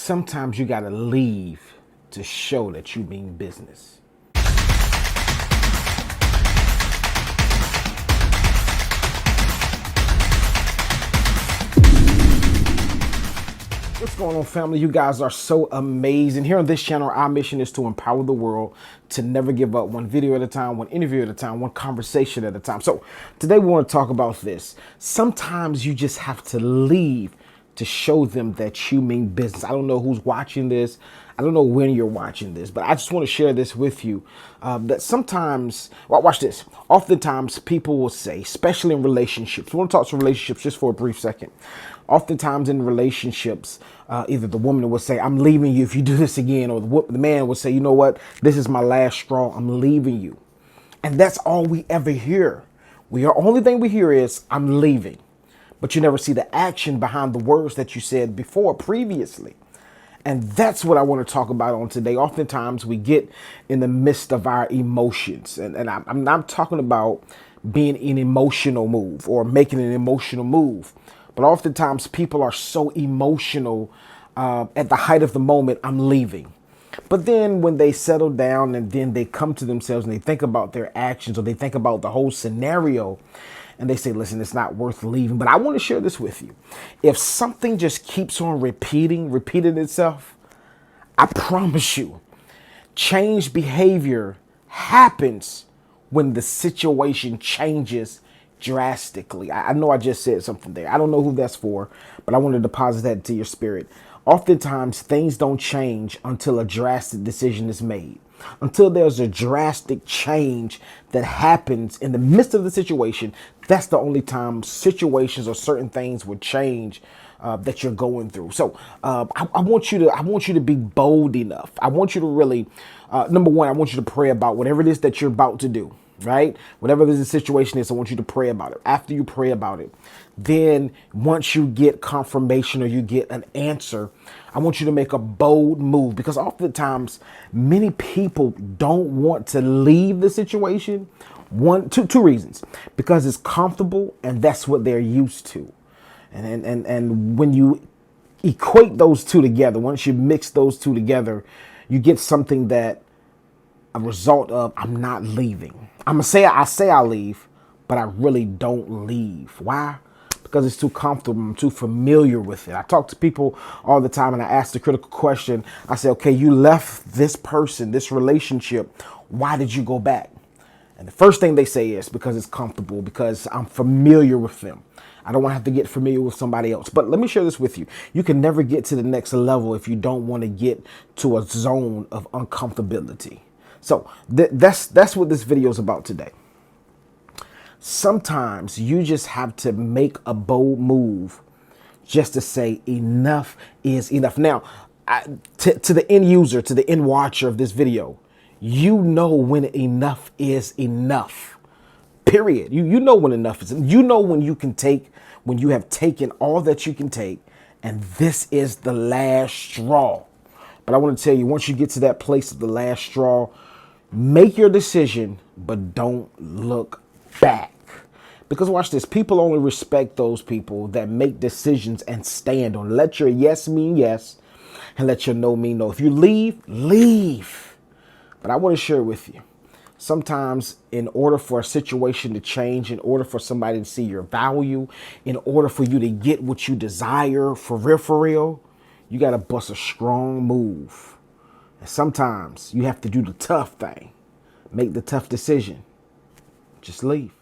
Sometimes you got to leave to show that you mean business. What's going on, family? You guys are so amazing. Here on this channel, our mission is to empower the world to never give up, one video at a time, one interview at a time, one conversation at a time. So today we want to talk about this. Sometimes you just have to leave to show them that you mean business. I don't know who's watching this. I don't know when you're watching this, but I just want to share this with you. That sometimes, well, watch this. Oftentimes people will say, especially in relationships, we want to talk to relationships just for a brief second. Oftentimes in relationships, either the woman will say, I'm leaving you if you do this again, or the man will say, you know what, this is my last straw, I'm leaving you. And that's all we ever hear. Only thing we hear is, I'm leaving. But you never see the action behind the words that you said before, previously. And that's what I want to talk about on today. Oftentimes we get in the midst of our emotions. And I'm not talking about being an emotional move or making an emotional move. But oftentimes people are so emotional at the height of the moment, I'm leaving. But then when they settle down and then they come to themselves and they think about their actions, or they think about the whole scenario, and they say, listen, it's not worth leaving. But I want to share this with you. If something just keeps on repeating itself, I promise you, change behavior happens when the situation changes drastically. I know I just said something there. I don't know who that's for, but I want to deposit that into your spirit. Oftentimes, things don't change until a drastic decision is made. Until there's a drastic change that happens in the midst of the situation, that's the only time situations or certain things would change that you're going through. So I want you to be bold enough. I want you to really, number one, I want you to pray about whatever it is that you're about to do. Right? Whatever the situation is, I want you to pray about it. After you pray about it, then once you get confirmation or you get an answer, I want you to make a bold move, because oftentimes many people don't want to leave the situation. Two reasons: because it's comfortable and that's what they're used to. And when you equate those two together, once you mix those two together, you get something that a result of, I'm not leaving. I say I leave, but I really don't leave. Why? Because it's too comfortable. I'm too familiar with it. I talk to people all the time and I ask the critical question. I say, okay, you left this person, this relationship. Why did you go back? And the first thing they say is because it's comfortable, because I'm familiar with them. I don't want to have to get familiar with somebody else. But let me share this with you. You can never get to the next level if you don't want to get to a zone of uncomfortability. So that's what this video is about today. Sometimes you just have to make a bold move just to say enough is enough. Now, to the end user, to the end watcher of this video, you know when enough is enough. Period. You know when enough is. You know when you can take, when you have taken all that you can take, and this is the last straw. But I want to tell you, once you get to that place of the last straw, make your decision, but don't look back. Because watch this, people only respect those people that make decisions and stand on. Let your yes mean yes, and let your no mean no. If you leave, leave. But I want to share with you, sometimes in order for a situation to change, in order for somebody to see your value, in order for you to get what you desire for real, you got to bust a strong move. And sometimes you have to do the tough thing. Make the tough decision. Just leave.